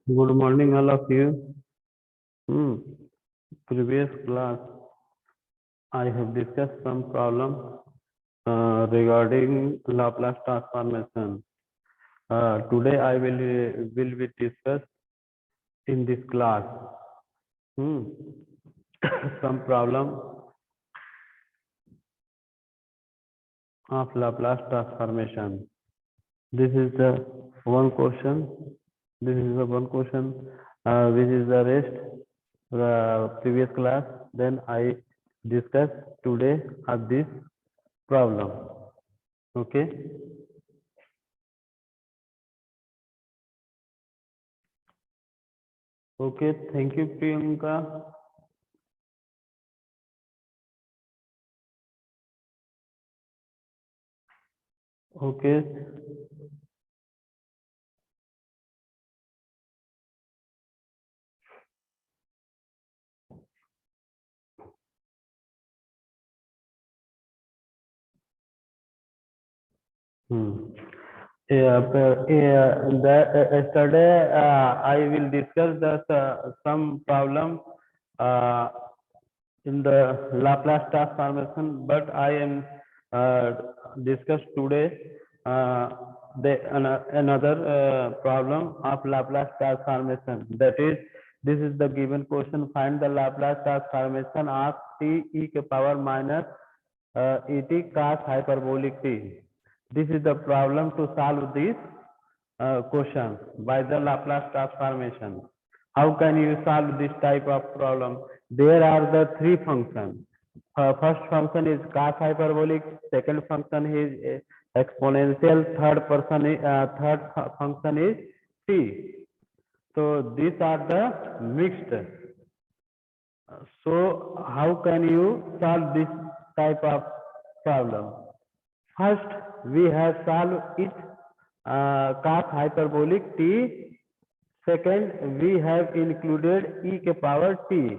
Good morning, all of you. Previous class, I have discussed some problem regarding Laplace transformation. Today, I will be discussed in this class some problem of Laplace transformation. This is the one question. This is the one question which is the rest previous class. Then I discuss today of this problem. Okay. Okay. Thank you, Priyanka. Okay. Yesterday I will discuss some problem uh, in the Laplace transformation, but I am discuss today uh, another problem of Laplace transformation. That is, this is the given question: find the Laplace transformation of t e के power minus et cos hyperbolic t. This is the problem to solve this question by the Laplace transformation. How can you solve this type of problem? There are the three functions. First function is cos hyperbolic, second function is exponential, third function is t. So these are the mixed. So how can you solve this type of problem? First, we have solved it cos hyperbolic t. Second, we have included e के power t.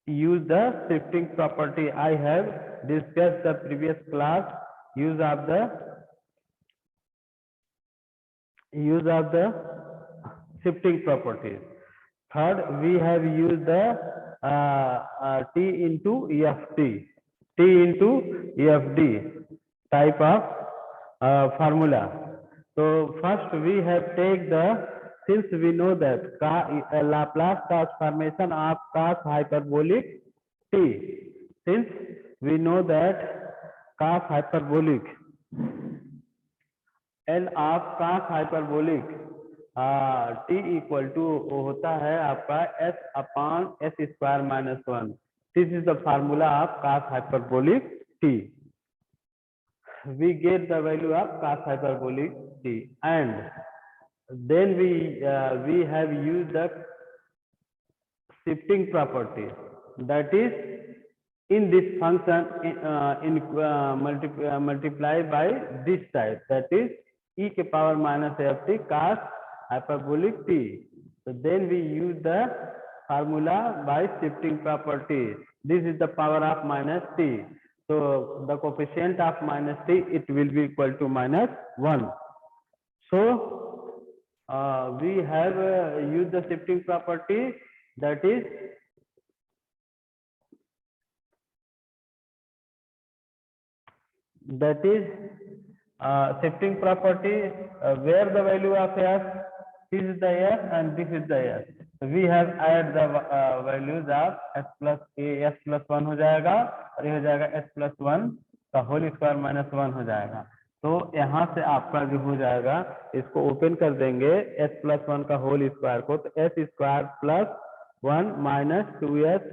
Use the shifting property. I have discussed the previous class. Use of the shifting properties. Third, we have used the t into eft. T into EFD type of formula. So first we have take since we know that Laplace transformation of cos hyperbolic t. Since we know that cos hyperbolic L of cos hyperbolic t equal to होता है आपका s upon s square minus 1. This is the formula of cos hyperbolic t. We get the value of cos hyperbolic t, and then we have used the shifting property. That is, in this function multiply by this type. That is e के power minus ft cos hyperbolic t. So then we use the formula by shifting property. This is the power of minus t. So the coefficient of minus t, it will be equal to minus 1. So we have used the shifting property. That is shifting property where the value of s, this is the s and this is the s. We have add the values of s plus a, s plus 1 हो जाएगा और ये हो जाएगा s plus 1 का whole square minus 1 हो जाएगा. तो यहाँ से आपका जो हो जाएगा, इसको ओपन कर देंगे s plus 1 का होल स्क्वायर को, तो s square plus 1 minus 2s.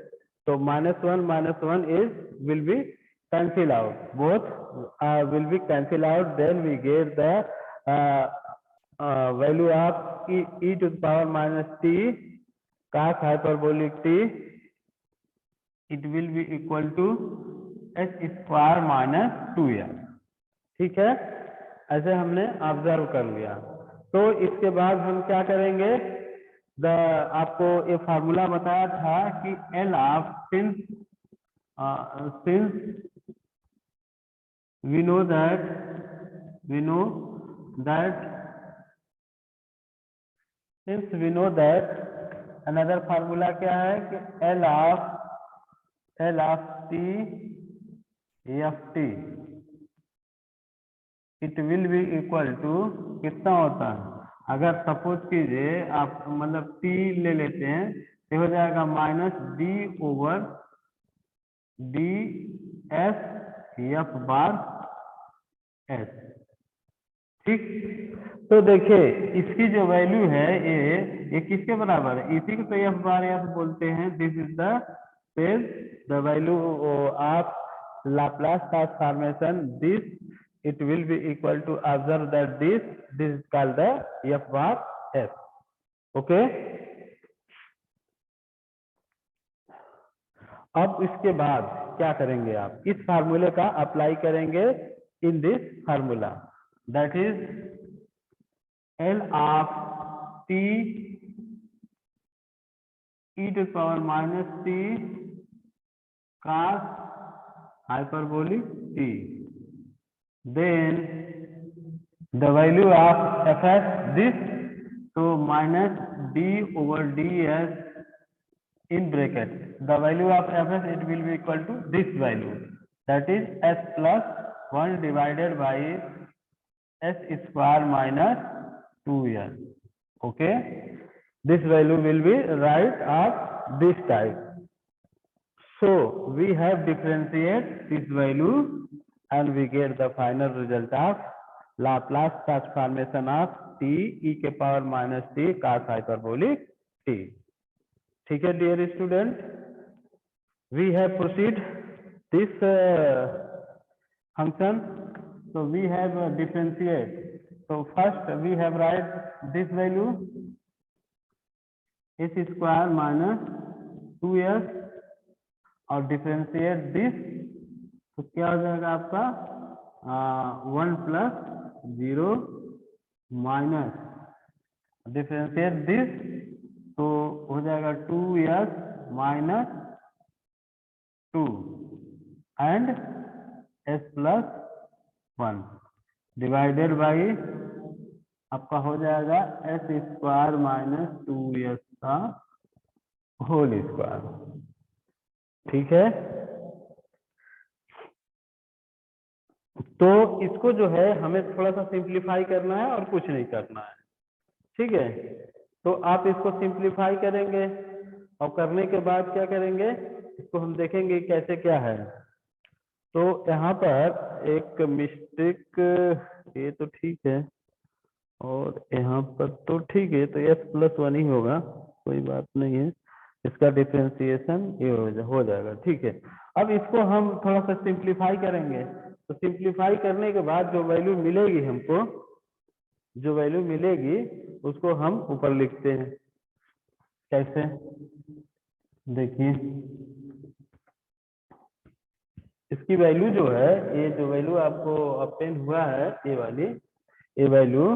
तो minus 1 is will be cancel out. Both will be cancel out. Then we get the value of e to the power minus t cos hyperbolic t. It will be equal to s square minus 2s. ठीक है, ऐसे हमने observe कर लिया. तो इसके बाद हम क्या करेंगे? आपको ये फार्मूला बताया था कि L of since we know that since we know that another formula क्या है कि L of T F T it will be equal to कितना होता है, अगर सपोज कीजिए आप मतलब टी ले लेते हैं तो हो जाएगा minus D over D S F bar S. ठीक, तो देखिए इसकी जो वैल्यू है ये किसके बराबर है, इसी को तो एफ बार एफ बोलते हैं। This is the value of Laplace transformation this it will be equal to observe that this is called the f bar s. okay, अब इसके बाद क्या करेंगे, आप इस फार्मूले का अप्लाई करेंगे in this formula, that is L of T E to power minus T cos hyperbolic t, then the value of fs this, so minus d over ds in bracket, the value of fs it will be equal to this value, that is s plus 1 divided by s square minus 2s. okay, this value will be right of this type. So we have differentiate this value and we get the final result of Laplace transformation of t e के power minus t cos hyperbolic t. ठीक है dear student, we have proceed this function. So we have differentiate. So first we have write this value s square minus 2s और differentiate this, तो क्या हो जाएगा आपका 1 plus 0 minus differentiate this, तो हो जाएगा 2s minus 2 and s plus 1 divided by आपका हो जाएगा s स्क्वायर माइनस 2s का होल स्क्वायर। ठीक है, तो इसको जो है हमें थोड़ा सा सिंप्लीफाई करना है और कुछ नहीं करना है। ठीक है, तो आप इसको सिंप्लीफाई करेंगे और करने के बाद क्या करेंगे, इसको हम देखेंगे कैसे क्या है। तो यहाँ पर एक मिस्टेक, ये तो ठीक है और यहाँ पर तो ठीक है, तो s प्लस 1 ही होगा, कोई बात नहीं है, इसका डिफरेंशिएशन ये हो जाएगा। ठीक है, अब इसको हम थोड़ा सा सिंप्लीफाई करेंगे, तो सिंप्लीफाई करने के बाद जो वैल्यू मिलेगी हमको, जो वैल्यू मिलेगी उसको हम ऊपर लिखते हैं। कैसे, देखिए इसकी वैल्यू जो है, ये जो वैल्यू आपको ऑब्टेन हुआ है ये वाली, ये वैल्यू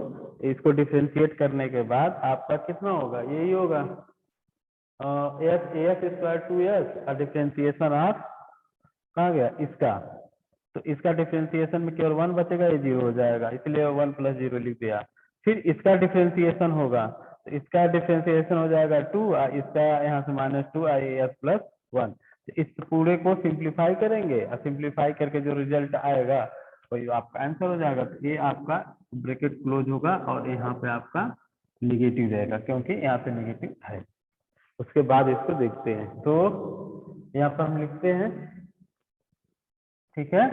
इसको डिफरेंशिएट करने के बाद आपका कितना होगा, यही होगा एफ स्क्वायर 2s और डिफरेंशिएशन ऑफ कहाँ गया इसका, तो इसका डिफरेंशिएशन में केवल 1 बचेगा, ये 0 हो जाएगा, इसलिए 1 प्लस 0 लिख दिया। फिर इसका डिफरेंशिएशन होगा, तो इसका डिफरेंशिएशन हो जाएगा 2 और इसका यहाँ से माइनस 2 एस प्लस 1। इस पूरे को सिंप्लीफाई करेंगे और सिंप्लीफाई करके जो रिजल्ट आएगा वही आपका आंसर हो जाएगा। तो ये आपका ब्रैकेट क्लोज होगा और यहाँ पे आपका निगेटिव रहेगा, क्योंकि यहाँ पे निगेटिव है। उसके बाद इसको देखते हैं, तो यहाँ पर हम लिखते हैं, ठीक है,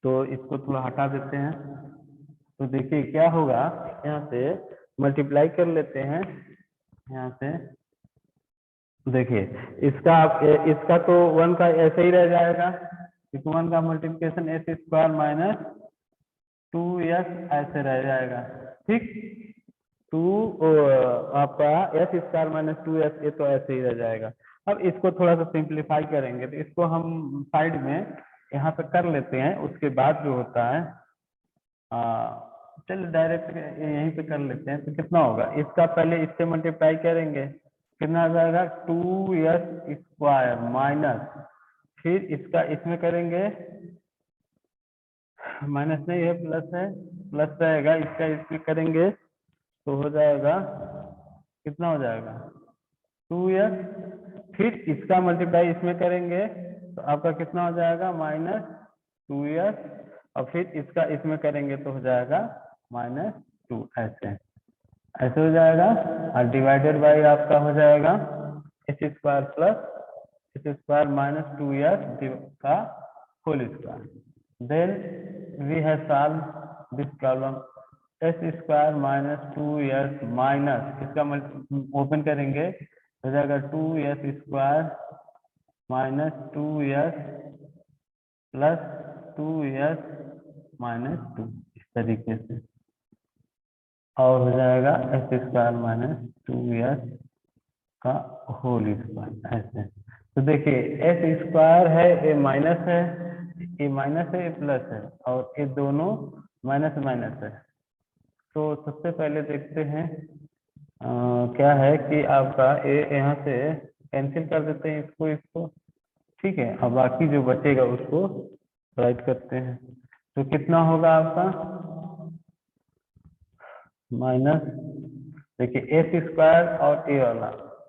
तो इसको थोड़ा हटा देते हैं। तो देखिए क्या होगा, यहाँ से मल्टीप्लाई कर लेते हैं, यहाँ से देखिए इसका तो 1 का ऐसे ही रह जाएगा, क्योंकि 1 का multiplication S square minus 2s ऐसे रह जाएगा। ठीक, 2 आपका एस स्क्वायर माइनस 2s ये तो ऐसे ही रह जाएगा। अब इसको थोड़ा सा सिंप्लीफाई करेंगे, तो इसको हम साइड में यहाँ पे कर लेते हैं, उसके बाद जो होता है चलिए डायरेक्ट यहीं पे कर लेते हैं। तो कितना होगा, इसका पहले इससे मल्टीप्लाई करेंगे, कितना आ जाएगा 2s स्क्वायर माइनस, फिर इसका इसमें करेंगे माइनस नहीं है, प्लस है, प्लस रहेगा, इसका इसमें करेंगे तो हो जाएगा, कितना हो जाएगा 2s, फिर इसका मल्टीप्लाई इसमें करेंगे तो आपका कितना हो जाएगा -2s, और फिर इसका इसमें करेंगे तो हो जाएगा -2, ऐसे ऐसे हो जाएगा, और डिवाइडेड बाई आपका हो जाएगा S square plus S square -2s का whole square. Then we have solve this problem, S square -2s minus इसका ओपन करेंगे हो जाएगा 2s square -2s plus 2s -2, इस तरीके से, और हो जाएगा एस स्क्वायर -2s का होल स्क्वायर, ऐसे। तो देखिए एस स्क्वायर है, ये माइनस है, ये माइनस है, ये प्लस है, और ये दोनों माइनस माइनस है। तो सबसे पहले देखते हैं क्या है कि आपका ये यहाँ से कैंसिल कर देते हैं इसको इसको, ठीक है, और बाकी जो बचेगा उसको राइट करते हैं। तो कितना होगा आपका माइनस, देखिए एस स्क्वायर और ए वाला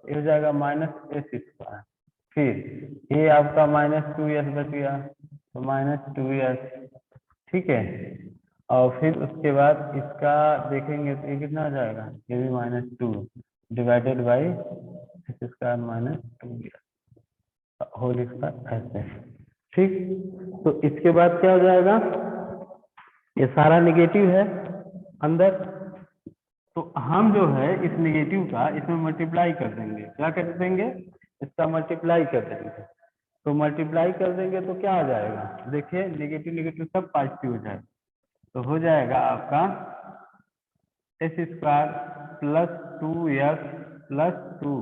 ये हो जाएगा -s स्क्वायर, फिर ये आपका -2s बच गया तो -2s, ठीक है, और फिर उसके बाद इसका देखेंगे तो ये कितना हो जाएगा, ये भी -2 divided by S square -2s whole square, ऐसे, ठीक। तो इसके बाद क्या हो जाएगा, ये सारा निगेटिव है अंदर, तो हम जो है इस निगेटिव का इसमें मल्टीप्लाई कर देंगे, क्या कर देंगे, इसका मल्टीप्लाई कर देंगे। तो मल्टीप्लाई कर देंगे तो क्या हो जाएगा, देखिए निगेटिव निगेटिव सब पॉजिटिव हो जाएगा, तो हो जाएगा आपका S square +2s +2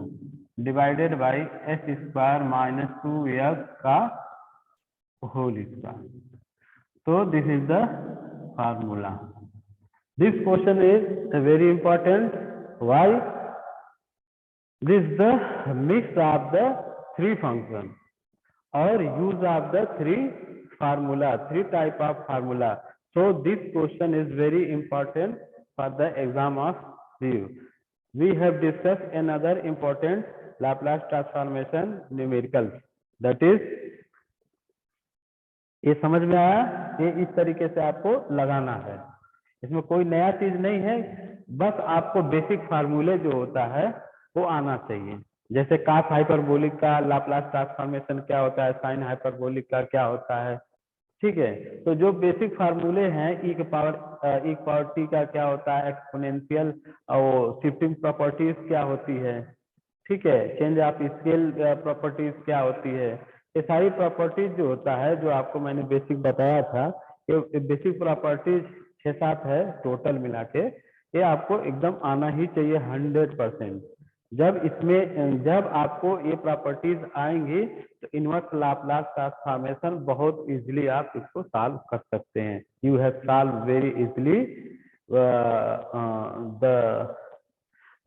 divided by S square -2s का होल स्क्वायर। तो this is the formula. This question is very important. Why? This is the mix of the three functions or use of the three formula, three type of formula. So this question is very important for the exam of you. We have discussed another important Laplace transformation numericals. That is, ये समझ में आया, ये इस तरीके से आपको लगाना है, इसमें कोई नया चीज नहीं है, बस आपको बेसिक फार्मूले जो होता है वो आना चाहिए। जैसे कास हाइपरबोलिक का लाप्लास ट्रांसफॉर्मेशन क्या होता है, साइन हाइपरबोलिक का क्या होता है, ठीक है। तो जो बेसिक फार्मूले हैं, ई के पावर टी का क्या होता है, एक्सपोनेंशियल और शिफ्टिंग प्रॉपर्टीज क्या होती है, ठीक है, चेंज ऑफ स्केल प्रॉपर्टीज क्या होती है, ये सारी प्रॉपर्टीज जो होता है, जो आपको मैंने बेसिक बताया था, ये बेसिक प्रॉपर्टीज 6-7 है टोटल मिला के, ये आपको एकदम आना ही चाहिए 100%। जब आपको ये प्रॉपर्टीज आएंगी तो इनवर्स लाप्लास ट्रांसफॉर्मेशन बहुत इजीली आप इसको सॉल्व कर सकते हैं। You have solve very easily the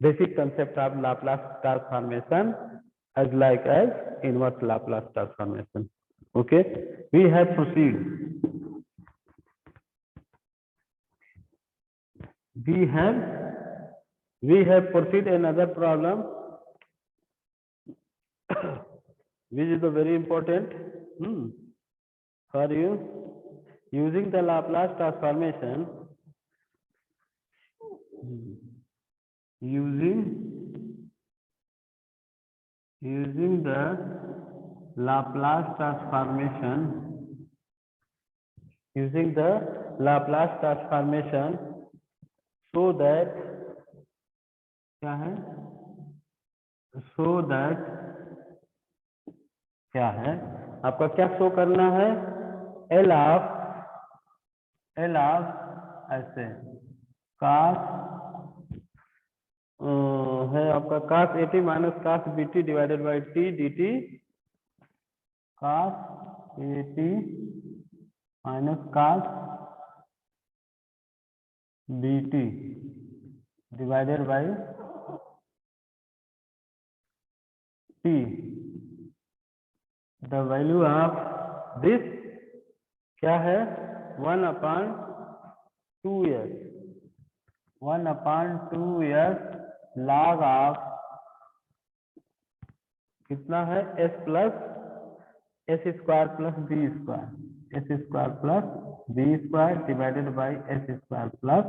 basic concept of Laplace transformation as like as inverse Laplace transformation. Okay, we have proceed. We have proceed another problem, which is very important for you. Using the Laplace transformation, using the Laplace transformation, using the Laplace transformation, so that क्या है, so that क्या है आपका, क्या show करना है, L of ऐसे cos है आपका cos AT minus cos BT divided by T DT, cos AT minus cos BT divided by T। The value of this क्या है, 1/2s 1/2s log ऑफ कितना है s plus s square plus b square s square plus b square divided by s square plus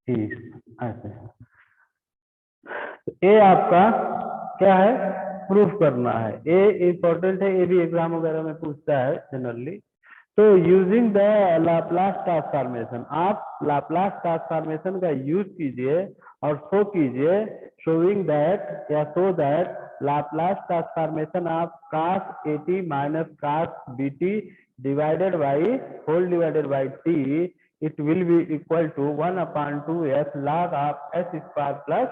e ऐसे। ए आपका क्या है, proof करना है। ए इंपॉर्टेंट है, ए भी एग्जाम वगैरह में पूछता है जनरली। तो यूजिंग द लाप्लास ट्रांसफॉर्मेशन, आप लाप्लास ट्रांसफॉर्मेशन का यूज कीजिए और शो कीजिए, शोइंग दैट या show that Laplace transformation of cos AT minus cos BT divided by whole divided by t, it will be equal to 1/2s log of s square plus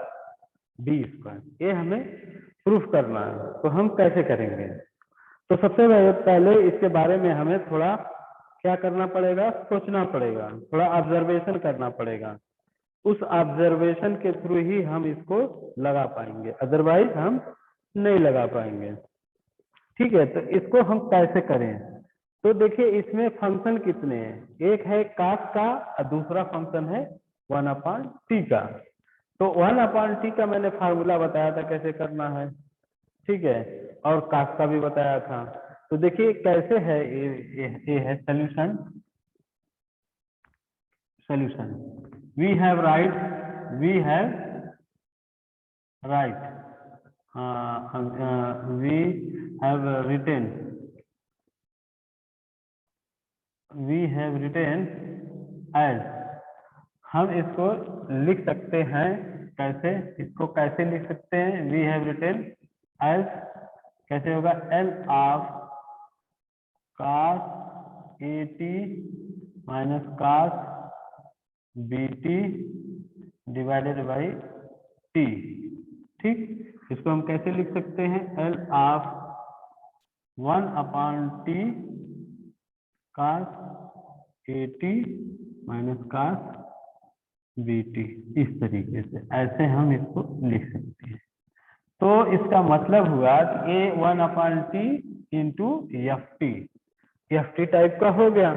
b square. ये हमें proof करना है। तो हम कैसे करेंगे? तो सबसे पहले इसके बारे में हमें थोड़ा क्या करना पड़ेगा, सोचना पड़ेगा, थोड़ा ऑब्जर्वेशन करना पड़ेगा। उस ऑब्जर्वेशन के थ्रू ही हम इसको लगा पाएंगे, अदरवाइज हम नहीं लगा पाएंगे। ठीक है, तो इसको हम कैसे करें? तो देखिए इसमें फंक्शन कितने हैं, एक है cos का और दूसरा फंक्शन है 1/t का। तो 1/t का मैंने फार्मूला बताया था कैसे करना है, ठीक है, और cos का भी बताया था। तो देखिए कैसे है, ये है solution. We have write we have written as, हम इसको लिख सकते हैं कैसे, इसको कैसे लिख सकते हैं, वी हैव रिटेन एज कैसे होगा, L of cos AT minus cos BT divided by t। ठीक, इसको हम कैसे लिख सकते हैं, L of 1/t cos AT minus cos BT, इस तरीके से ऐसे हम इसको लिख सकते हैं। तो इसका मतलब हुआ कि a 1/t into F T type का हो गया।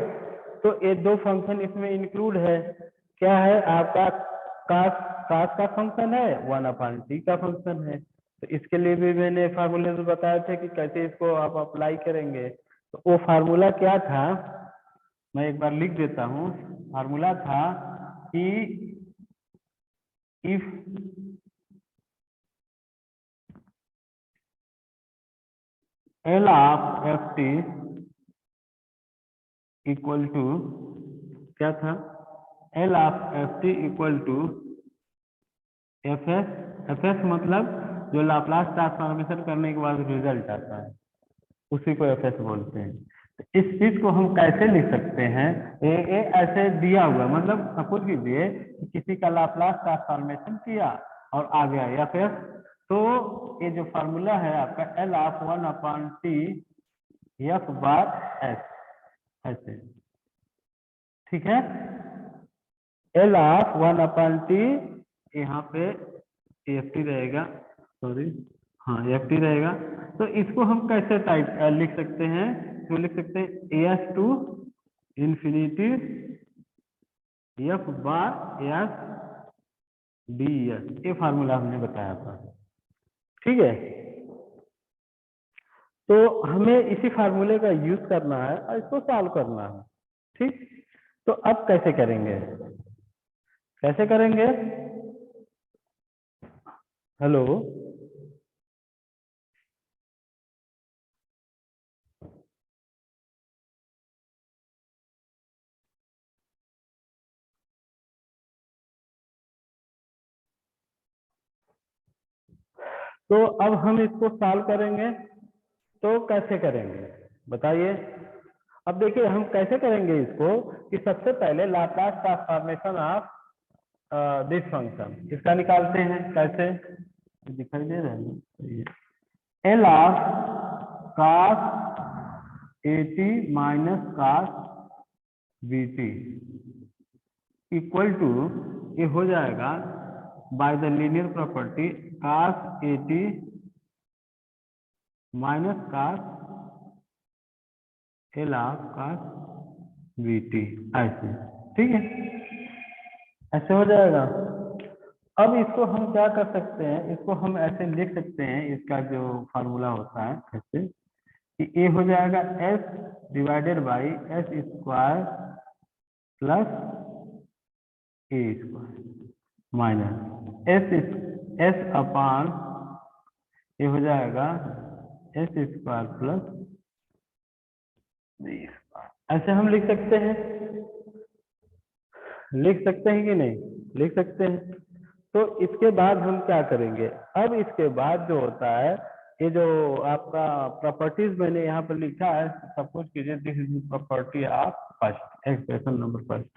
तो ये दो फंक्शन इसमें इंक्लूड है, क्या है आपका cos का फंक्शन है, 1/t का फंक्शन है। तो इसके लिए भी मैंने फार्मूले में बताए थे कि कैसे इसको आप अप्लाई करेंगे। तो वो फार्मूला क्या था, मैं एक बार लिख देता हूँ। फार्मूला था कि if L of ft equal to क्या था, L of ft equal to F मतलब जो लाप्लास ट्रांसफॉर्मेशन करने के बाद रिजल्ट आता है उसी को एफ बोलते हैं। तो इस चीज को हम कैसे लिख सकते हैं, ये ऐसे दिया हुआ, मतलब सपोज कीजिए कि किसी का लाप्लास ट्रांसफॉर्मेशन किया और आ गया एफ, तो ये जो फार्मूला है आपका L of 1/t F bar S ऐसे, ठीक है, L ऑफ 1/t यहाँ पे एफ टी रहेगा, सॉरी हाँ एफ टी रहेगा। तो इसको हम कैसे टाइप लिख सकते हैं, तो लिख सकते हैं S to infinity F bar S D S, ये फार्मूला हमने बताया था, ठीक है। तो हमें इसी फार्मूले का यूज करना है और इसको सॉल्व करना है, ठीक। तो अब कैसे करेंगे, हेलो, तो अब हम इसको सॉल्व करेंगे, तो कैसे करेंगे बताइए। अब देखिए हम कैसे करेंगे इसको, कि सबसे पहले Laplace transformation of this function, इसका निकालते हैं कैसे, दिखाई दे रहा है, L of cos AT minus cos BT equal to, ये हो जाएगा by the linear property cos AT minus cos L of cos VT ऐसे, ठीक है, ऐसे हो जाएगा। अब इसको हम क्या कर सकते हैं, इसको हम ऐसे लिख सकते हैं, इसका जो फार्मूला होता है ऐसे कि ए हो जाएगा S divided by S square plus A square minus S upon ये हो जाएगा S square plus B square. ऐसे हम लिख सकते हैं, लिख सकते हैं कि नहीं, लिख सकते हैं। तो इसके बाद हम क्या करेंगे, अब इसके बाद जो होता है, ये जो आपका प्रॉपर्टीज मैंने यहाँ पर लिखा है, सपोज कीजिए this is property of first expression number first.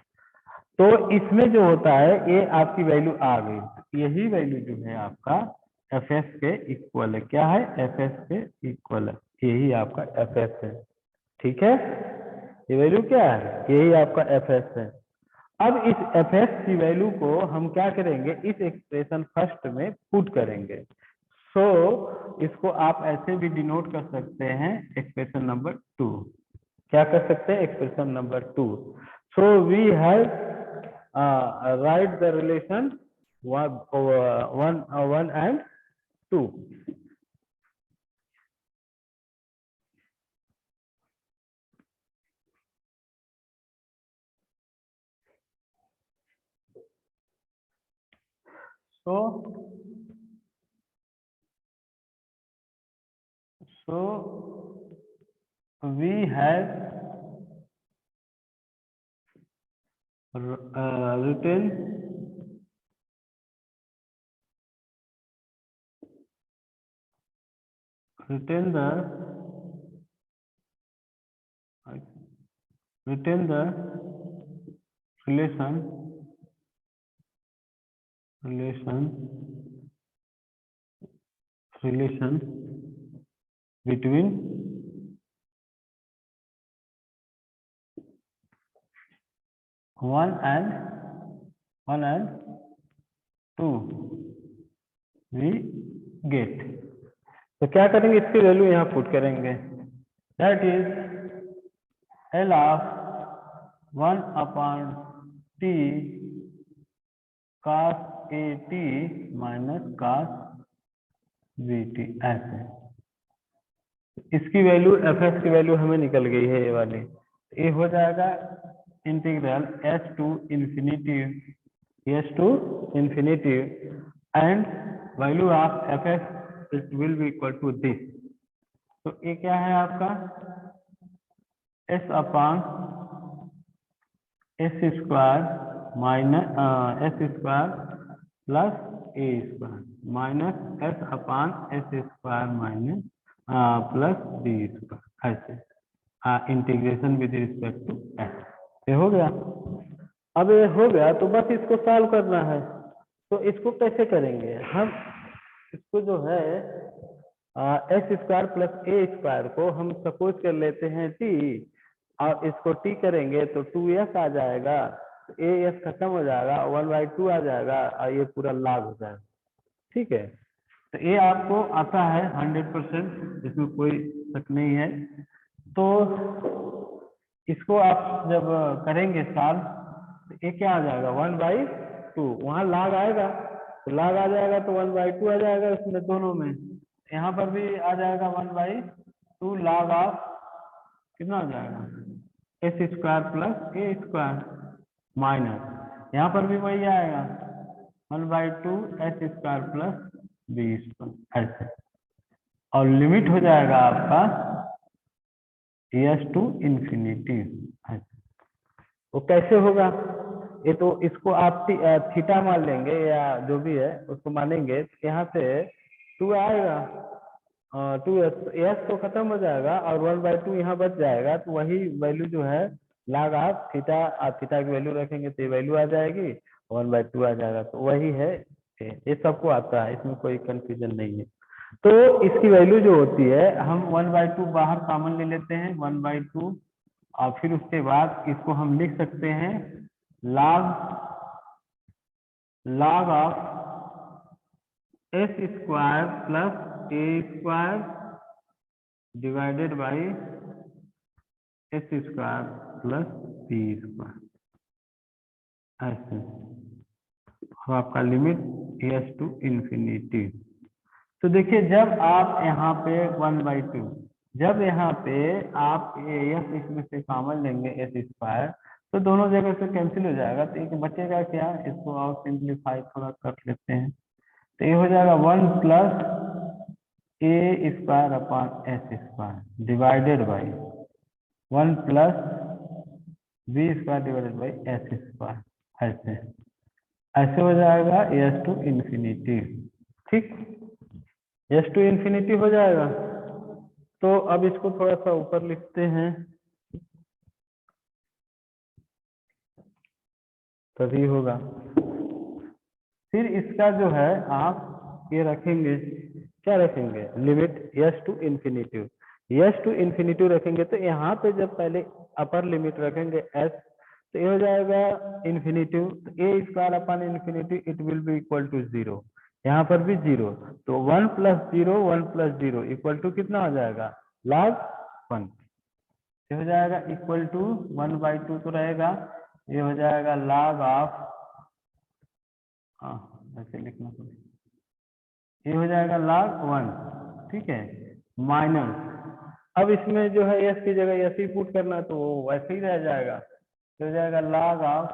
तो इसमें जो होता है ये आपकी वैल्यू आ गई, यही वैल्यू जो है आपका एफ एस के इक्वल है। क्या है, एफ एस के इक्वल है, यही आपका एफ एस है, ठीक है। ये वैल्यू क्या है, यही आपका एफ एस है। अब इस एफ एस की वैल्यू को हम क्या करेंगे, इस एक्सप्रेशन फर्स्ट में पुट करेंगे। सो इसको आप ऐसे भी डिनोट कर सकते हैं, एक्सप्रेशन नंबर 2। क्या कर सकते हैं, expression number 2। So we have write the relation 1 and 2। So we have written the relation between 1 and 2 we get। तो क्या करेंगे, इसकी वैल्यू यहाँ पुट करेंगे, that is L of 1 upon T cos A T minus cos B T. ऐसे इसकी value F S की value हमें निकल गई है, ये वाली। ये हो जाएगा integral S to infinity and value of F S it will be equal to this. तो ये क्या है आपका S upon S square minus S square plus A square minus S upon S square minus plus B square. ऐसे integration with respect to S. ये हो गया। अब ये हो गया तो बस इसको सॉल्व करना है। तो इसको कैसे करेंगे हम, इसको जो है S square plus A square को हम सपोज कर लेते हैं टी, और इसको टी करेंगे तो 2s आ जाएगा, ए एस खत्म हो जाएगा, 1/2 आ जाएगा, और ये पूरा लाग हो जाएगा, ठीक है। तो ये आपको आता है 100%, इसमें कोई शक नहीं है। तो इसको आप जब करेंगे सॉल्व तो ये क्या आ जाएगा 1/2, वहां लाग आएगा तो लाग आ जाएगा, तो 1/2 आ जाएगा इसमें दोनों में। यहाँ पर भी आ जाएगा 1/2 log ऑफ कितना आ जाएगा S square plus A square minus यहाँ पर भी वही आएगा 1/2 S square plus B square. ऐसे और लिमिट हो जाएगा आपका एस टू इंफिनिटी। वो कैसे होगा, ये तो इसको आप थीटा मान लेंगे या जो भी है उसको मानेंगे, यहाँ से 2 आएगा, 2s तो खत्म हो जाएगा और 1/2 यहाँ बच जाएगा, तो वही वैल्यू जो है लाग आप थीटा, आप थीटा की वैल्यू रखेंगे तो ये वैल्यू आ जाएगी, 1/2 आ जाएगा, तो वही है। ये सबको आता है, इसमें कोई कंफ्यूजन नहीं है। तो इसकी वैल्यू जो होती है, हम 1/2 बाहर कॉमन ले लेते हैं 1/2, और फिर उसके बाद इसको हम लिख सकते हैं log of S square plus A square divided by S square plus T square ऐसे। तो आपका लिमिट एस टू इंफिनिटी। तो देखिए जब आप यहाँ पे 1/2, जब यहाँ पे आप एस इसमें से कॉमन लेंगे एस स्क्वायर, तो दोनों जगह से कैंसिल हो जाएगा, तो एक बचेगा क्या, इसको और सिंप्लीफाई थोड़ा कर लेते हैं, तो ये हो जाएगा 1 plus A square upon S square divided by 1 plus B square divided by S square ऐसे। ऐसे हो जाएगा एस टू इंफिनिटी। ठीक, एस टू इंफिनिटी हो जाएगा। तो अब इसको थोड़ा सा ऊपर लिखते हैं, तभी होगा। फिर इसका जो है आप ये रखेंगे, क्या रखेंगे, limit S to infinity. S to infinity रखेंगे तो यहाँ पे जब पहले अपर लिमिट रखेंगे एस, तो ये हो जाएगा इंफिनिटी, तो A square upon infinity it will be equal to 0, यहाँ पर भी 0, तो 1 प्लस 0 1 प्लस 0 इक्वल टू कितना हो जाएगा, log 1। ये हो जाएगा इक्वल टू 1/2 तो रहेगा, ये हो जाएगा log ऑफ, ऐसे लिखना पड़ेगा, ये हो जाएगा log 1, ठीक है, माइनस, अब इसमें जो है एस की जगह एस ही पुट करना है तो वो वैसे ही रह जाएगा, तो हो जाएगा log ऑफ,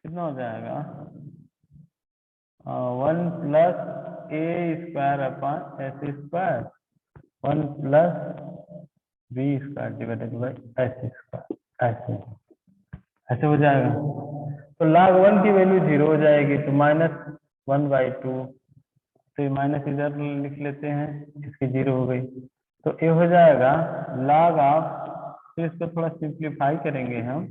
कितना हो जाएगा 1 plus A square upon S square 1 plus B square divided by S square ऐसे। ऐसे हो जाएगा, तो log 1 की वैल्यू 0 हो जाएगी, तो -1/2, तो ये माइनस इधर लिख लेते हैं, इसकी 0 हो गई, तो ये हो जाएगा log ऑफ, तो इसको थोड़ा सिंप्लीफाई करेंगे हम,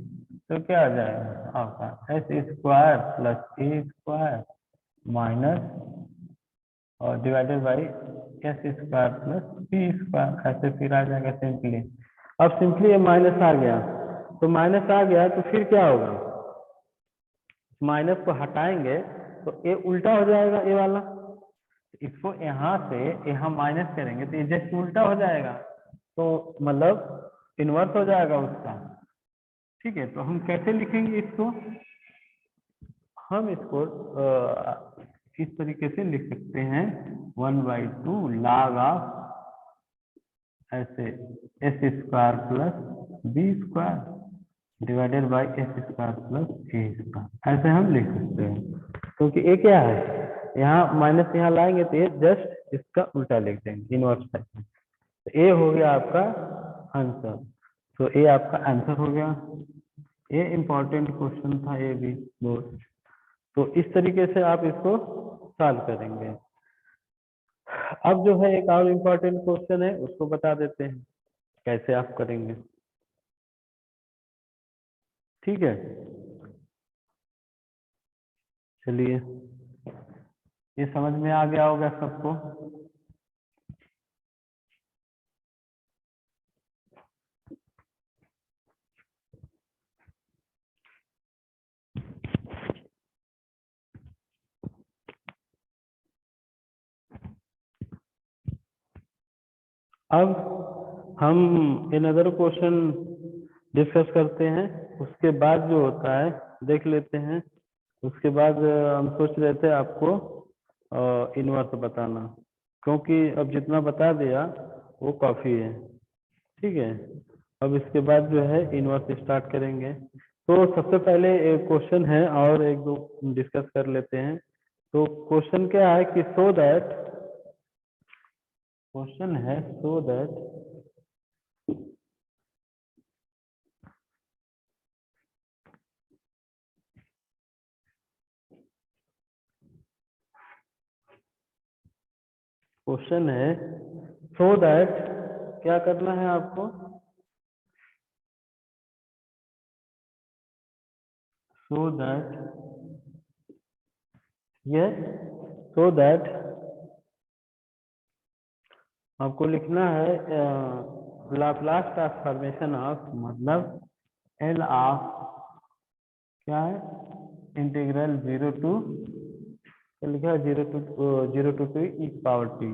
तो क्या आ जाएगा आपका S square plus A square minus और divided by S square plus B square ऐसे, फिर आ जाएगा सिंपली। अब सिंपली ये माइनस आ गया, तो माइनस आ गया तो फिर क्या होगा, माइनस को हटाएंगे तो ये उल्टा हो जाएगा, ये वाला, इसको यहाँ से यहाँ माइनस करेंगे तो ये जस्ट उल्टा हो जाएगा, तो मतलब इन्वर्स हो जाएगा उसका। ठीक है, तो हम कैसे लिखेंगे इसको, हम इसको इस तरीके से लिख सकते हैं 1/2 log ऑफ ऐसे S square plus B square divided by S square plus A square, ऐसे हम लिख सकते हैं, क्योंकि ये क्या है, यहाँ माइनस यहाँ लाएंगे तो ये जस्ट इसका उल्टा लिख देंगे, इनवर्स टाइप में, तो ये हो गया आपका आंसर। तो ये आपका आंसर हो गया, ये इंपॉर्टेंट क्वेश्चन था ये भी बहुत। तो इस तरीके से आप इसको सॉल्व करेंगे। अब जो है एक और इम्पोर्टेंट क्वेश्चन है, उसको बता देते हैं कैसे आप करेंगे। ठीक है, चलिए, ये समझ में आ गया होगा सबको। अब हम another क्वेश्चन डिस्कस करते हैं, उसके बाद जो होता है देख लेते हैं। उसके बाद हम सोच रहे थे आपको इनवर्स बताना, क्योंकि अब जितना बता दिया वो काफ़ी है। ठीक है, अब इसके बाद जो है इनवर्स स्टार्ट करेंगे। तो सबसे पहले एक क्वेश्चन है और एक दो डिस्कस कर लेते हैं। तो क्वेश्चन क्या है कि सो दैट, क्वेश्चन है सो दैट क्वेश्चन है सो दैट, क्या करना है आपको, so that, yes, so that आपको लिखना है लाप्लास ट्रांसफॉर्मेशन ऑफ, मतलब एल ऑफ क्या है, इंटीग्रल 0 टू, लिखा है 0 to T E power T,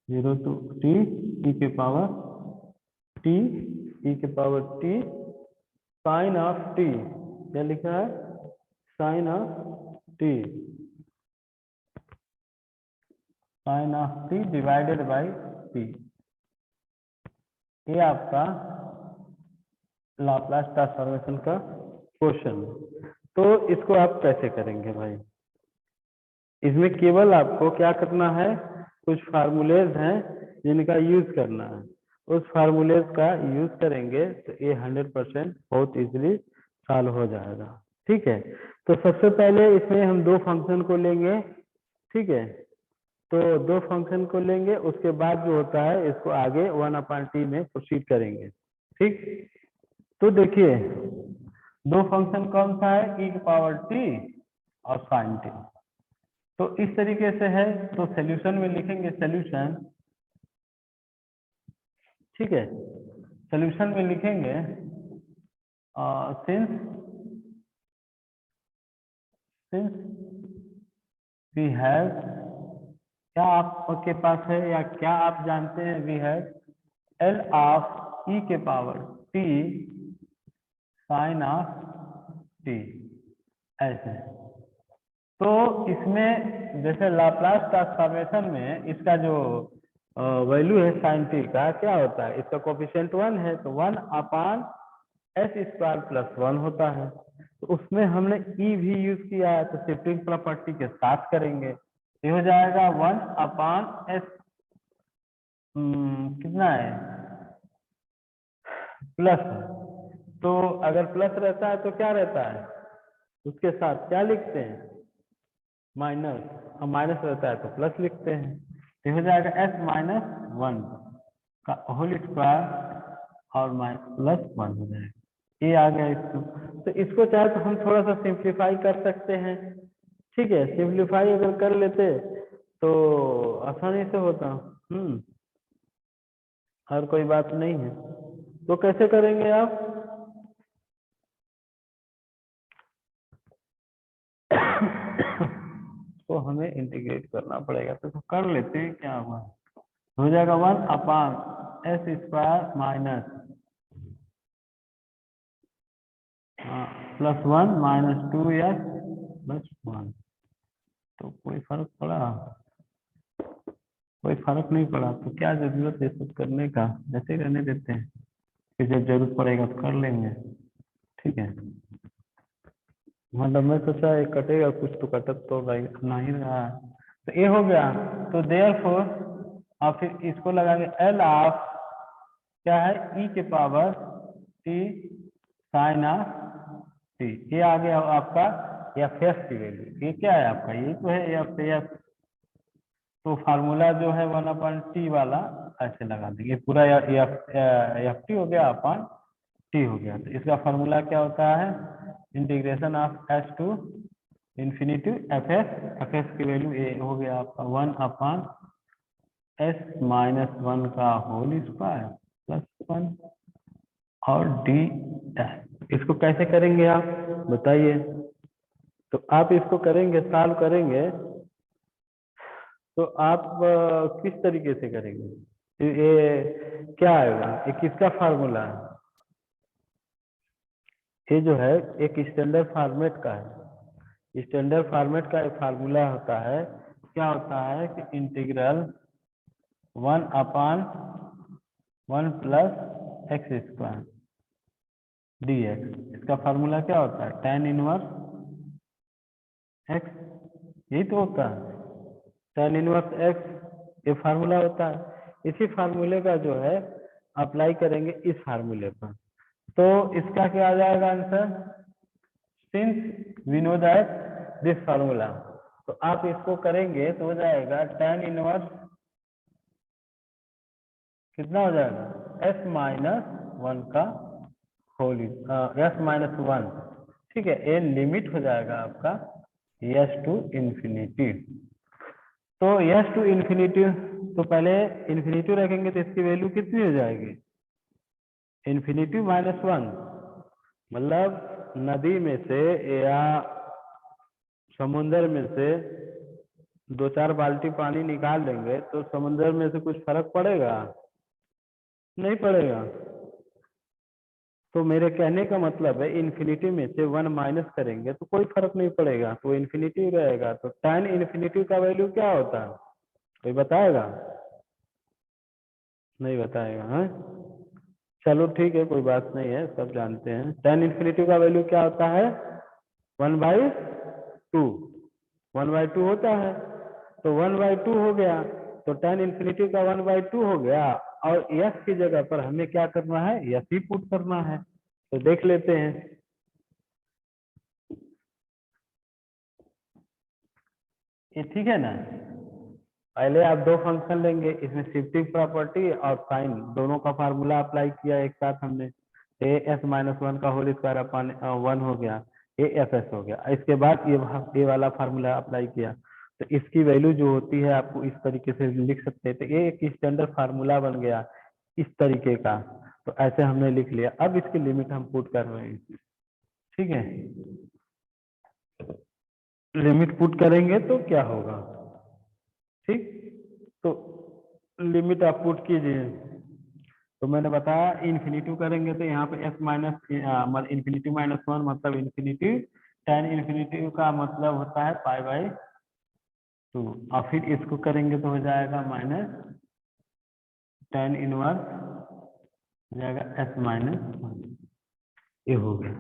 0 to T E के पावर टी, ई के power T sine of T, क्या लिखा है, sine of T, sine of T divided by T, ये आपका लाप्लास ट्रांसफॉर्मेशन का क्वेश्चन। तो इसको आप कैसे करेंगे भाई, इसमें केवल आपको क्या करना है, कुछ फार्मूलेज हैं जिनका यूज करना है, उस फार्मूलेज का यूज करेंगे तो ये 100% बहुत इजीली सॉल्व हो जाएगा। ठीक है, तो सबसे पहले इसमें हम दो फंक्शन को लेंगे। ठीक है, तो दो फंक्शन को लेंगे, उसके बाद जो होता है इसको आगे 1/t में प्रोसीड करेंगे। ठीक, तो देखिए दो फंक्शन कौन सा है, e की पावर t और sin t। तो इस तरीके से है, तो सॉल्यूशन में लिखेंगे सॉल्यूशन। ठीक है, सॉल्यूशन में लिखेंगे सिंस वी हैव, क्या आपके पास है या क्या आप जानते हैं, we have L of E के power T sine of T, ऐसे। तो इसमें जैसे लाप्लास ट्रांसफॉर्मेशन में इसका जो वैल्यू है साइन टी का, क्या होता है, इसका कोफिशिएंट 1 है, तो 1/s² + 1 होता है। तो उसमें हमने ई भी यूज किया है, तो शिफ्टिंग प्रॉपर्टी के साथ करेंगे, ये हो जाएगा 1/s, कितना है, प्लस। तो अगर प्लस रहता है तो क्या रहता है, उसके साथ क्या लिखते हैं, माइनस, और माइनस रहता है तो प्लस लिखते हैं, तो हो जाएगा s-1 का होल स्क्वायर और +1 हो जाएगा, ये आ गया इसको। तो इसको चाहे तो हम थोड़ा सा सिंप्लीफाई कर सकते हैं। ठीक है, सिंप्लीफाई अगर कर लेते तो आसानी से होता। हर कोई बात नहीं है, तो कैसे करेंगे आप तो हमें इंटीग्रेट करना पड़ेगा, तो कर लेते हैं, क्या हुआ, हो जाएगा 1/s² माइनस +1 - 2s+1। तो कोई फर्क पड़ा, कोई फर्क नहीं पड़ा, तो क्या जरूरत है सब करने का, ऐसे ही रहने देते हैं, फिर जब जरूरत पड़ेगा तो कर लेंगे। ठीक है, मतलब मैं सोचा ये कटेगा कुछ, तो कटत तो भाई नहीं रहा है, तो ये हो गया। तो देयरफॉर और फिर इसको लगाएंगे एल ऑफ, क्या है, ई के power T sine of T, ये आ गया आपका एफ की वैल्यू, ये क्या है आपका, ये तो है एफ। तो फार्मूला जो है 1/t वाला ऐसे लगा देंगे, पूरा एफ टी हो गया अपन टी हो गया। तो इसका फार्मूला क्या होता है, integration of S to infinity F S की वैल्यू ए हो गया आपका 1/s-1 का होल स्क्वायर +1 और डी। इसको कैसे करेंगे आप बताइए, तो आप इसको करेंगे, सॉल्व करेंगे, तो आप किस तरीके से करेंगे, ये क्या आएगा, ये किसका फार्मूला है, ये जो है एक स्टैंडर्ड फॉर्मेट का है, स्टैंडर्ड फॉर्मेट का एक फार्मूला होता है, क्या होता है कि इंटीग्रल 1/1 + x² dx, इसका फार्मूला क्या होता है, tan इनवर्स x, यही तो होता है, tan इनवर्स x, ये फार्मूला होता है। इसी फार्मूले का जो है अप्लाई करेंगे इस फार्मूले पर, तो इसका क्या आ जाएगा answer, since we know that this formula, तो आप इसको करेंगे तो हो जाएगा tan इनवर्स, कितना हो जाएगा, s-1 का होल, s-1। ठीक है, ये लिमिट हो जाएगा आपका s टू इंफिनिटी। तो s टू इंफिनिटी, तो पहले इंफिनिटी रखेंगे तो इसकी वैल्यू कितनी हो जाएगी, इंफिनिटी -1, मतलब नदी में से या समुन्द्र में से 2-4 बाल्टी पानी निकाल देंगे तो समुन्द्र में से कुछ फर्क पड़ेगा, नहीं पड़ेगा। तो मेरे कहने का मतलब है इन्फिनिटी में से 1 माइनस करेंगे तो कोई फर्क नहीं पड़ेगा, तो इन्फिनिटी रहेगा। तो tan इन्फिनिटी का वैल्यू क्या होता है, कोई बताएगा? नहीं बताएगा? हाँ चलो ठीक है, कोई बात नहीं है, सब जानते हैं। tan इन्फिनिटी का वैल्यू क्या होता है? 1/2। 1/2 होता है, तो 1/2 हो गया, तो tan इन्फिनिटी का 1/2 हो गया। और यस की जगह पर हमें क्या करना है, यस ही पुट करना है। तो देख लेते हैं, ये ठीक है ना। पहले आप दो फंक्शन लेंगे, इसमें शिफ्टिंग प्रॉपर्टी और साइन दोनों का फार्मूला अप्लाई किया एक साथ हमने। ए एस माइनस वन का होल स्क्वायर अपन 1 हो गया, ए एफ एस हो गया। इसके बाद ये वाला फार्मूला अप्लाई किया, तो इसकी वैल्यू जो होती है आपको इस तरीके से लिख सकते हैं। तो ये एक स्टैंडर्ड फार्मूला बन गया इस तरीके का। तो ऐसे हमने लिख लिया, अब इसकी लिमिट हम पुट कर रहे हैं। ठीक है, लिमिट पुट करेंगे तो क्या होगा, ठीक। तो लिमिट आप पुट कीजिए, तो मैंने बताया इन्फिनिटी करेंगे तो यहाँ पे एस माइनस मतलब इन्फिनिटी माइनस वन मतलब इन्फिनिटी। tan इन्फिनिटी का मतलब होता है π/2, और फिर इसको करेंगे तो हो जाएगा माइनस tan इनवर्स हो जाएगा s माइनस, ये हो गया।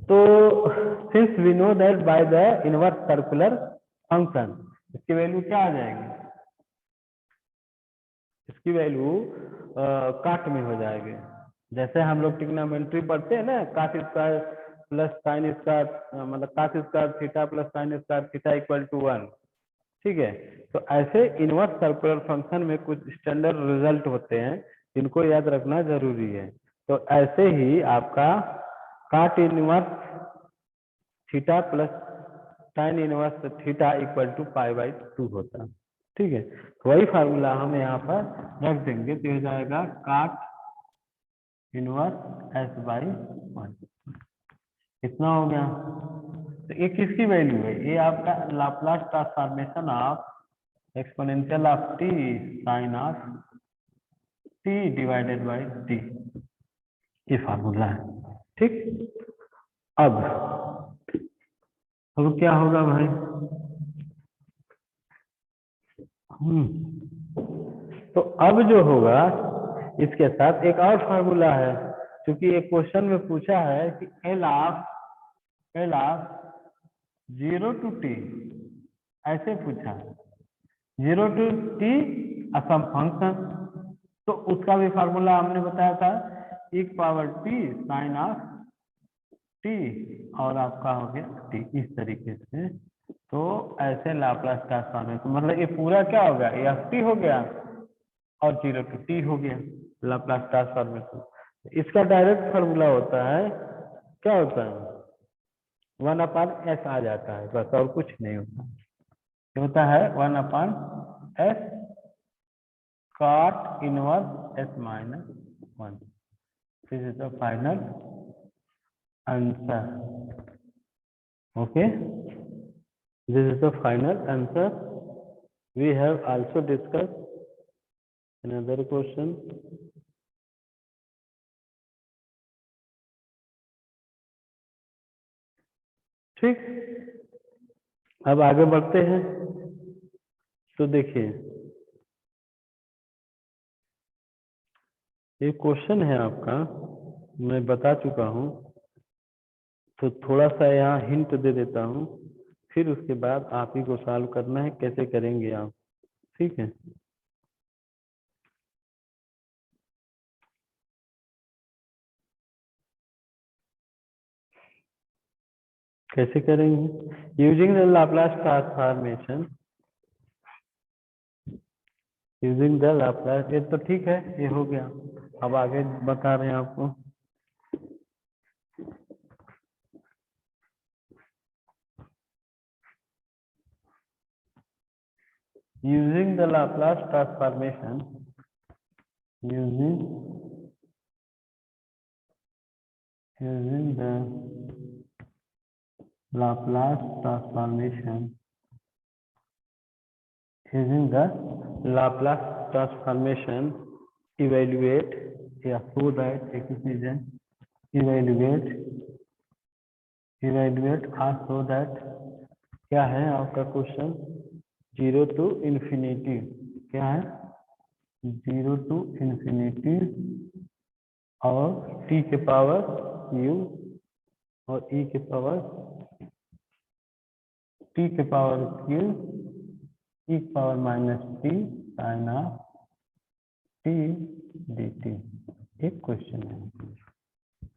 तो since we know that by the inverse circular function, इसकी वैल्यू क्या आ जाएगी, इसकी वैल्यू काट में हो जाएगी। जैसे हम लोग ट्रिग्नोमेट्री पढ़ते हैं ना, काट स्क्वायर प्लस साइन स्क्वायर मतलब cot square theta plus sine square theta equal to 1। ठीक है, तो ऐसे इनवर्स सर्कुलर फंक्शन में कुछ स्टैंडर्ड रिजल्ट होते हैं जिनको याद रखना जरूरी है। तो ऐसे ही आपका cot inverse theta plus sine inverse theta equal to π/2 होता है। ठीक है, तो वही फार्मूला हम यहाँ पर रख देंगे, तो हो जाएगा काट इनवर्स s/1। कितना हो गया, तो ये किसकी वैल्यू है, ये आपका Laplace transformation of exponential of T sine of T divided by T, ये फार्मूला है। ठीक, अब क्या होगा भाई, तो अब जो होगा इसके साथ एक और फार्मूला है, क्योंकि एक क्वेश्चन में पूछा है कि एल ऑफ 0 to t, ऐसे पूछा 0 to t सम फंक्शन, तो उसका भी फार्मूला हमने बताया था e⁻t साइन ऑफ टी, और आपका हो गया टी इस तरीके से। तो ऐसे लाप्लास ट्रांसफॉर्मेशन मतलब ये पूरा क्या हो गया, एफ टी हो गया और 0 to t हो गया लाप्लास ट्रांसफॉर्मेशन। इसका डायरेक्ट फार्मूला होता है, क्या होता है 1/s आ जाता है, बस और कुछ नहीं होता। क्या होता है 1/s cot inverse s minus 1। This is the final answer. Okay, this is the final answer. We have also discussed another question. ठीक, अब आगे बढ़ते हैं। तो देखिए ये क्वेश्चन है आपका, मैं बता चुका हूँ, तो थोड़ा सा यहाँ हिंट दे देता हूँ, फिर उसके बाद आप ही को सॉल्व करना है, कैसे करेंगे आप। ठीक है, कैसे करेंगे, using the Laplace transformation, using the Laplace, ये तो ठीक है, ये हो गया। अब आगे बता रहे हैं आपको, using the Laplace transformation, using the Laplace transformation, using the Laplace transformation, evaluate या show that एक चीज है इवेल्युएट आर सो दैट, क्या है आपका क्वेश्चन? 0 टू इंफिनिटी, क्या है? 0 टू इंफिनिटी और t के पावर u और e के पावर t के पावर q e के power minus t sine of t dt। एक क्वेश्चन है,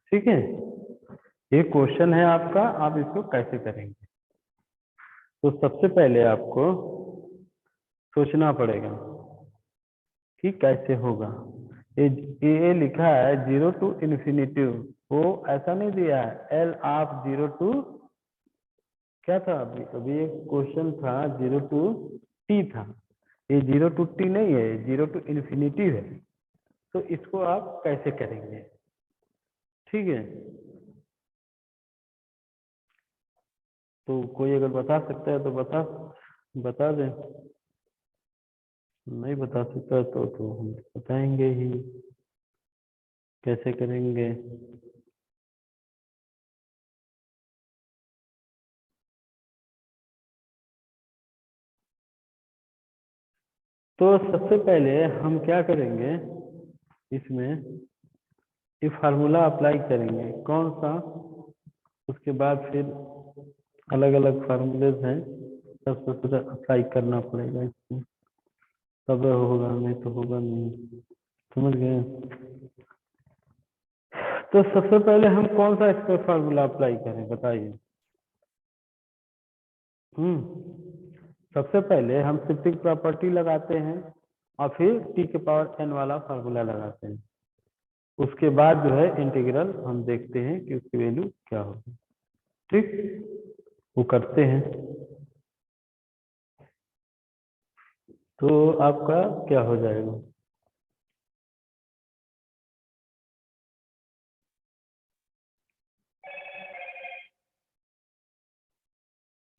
ठीक है, ये क्वेश्चन है आपका, आप इसको कैसे करेंगे? तो सबसे पहले आपको सोचना पड़ेगा कि कैसे होगा। ये लिखा है 0 टू इन्फिनिटी, वो ऐसा नहीं दिया है एल ऑफ 0 टू, क्या था अभी अभी एक क्वेश्चन था 0 टू टी था, ये 0 टू टी नहीं है, 0 टू इन्फिनिटी है। तो इसको आप कैसे करेंगे? ठीक है, तो कोई अगर बता सकता है तो बता दें, नहीं बता सकता तो हम बताएंगे ही कैसे करेंगे। तो सबसे पहले हम क्या करेंगे, इसमें ये फार्मूला अप्लाई करेंगे, कौन सा? उसके बाद फिर अलग अलग फार्मूलेज हैं, सबसे पहले अप्लाई करना पड़ेगा इसमें, तब होगा, नहीं तो होगा नहीं, समझ गए? तो सबसे पहले हम कौन सा इस पर फार्मूला अप्लाई करें, बताइए। सबसे पहले हम शिफ्टिंग प्रॉपर्टी लगाते हैं और फिर टी के पावर एन वाला फार्मूला लगाते हैं, उसके बाद जो है इंटीग्रल हम देखते हैं कि उसकी वैल्यू क्या होगी। ठीक, वो करते हैं। तो आपका क्या हो जाएगा?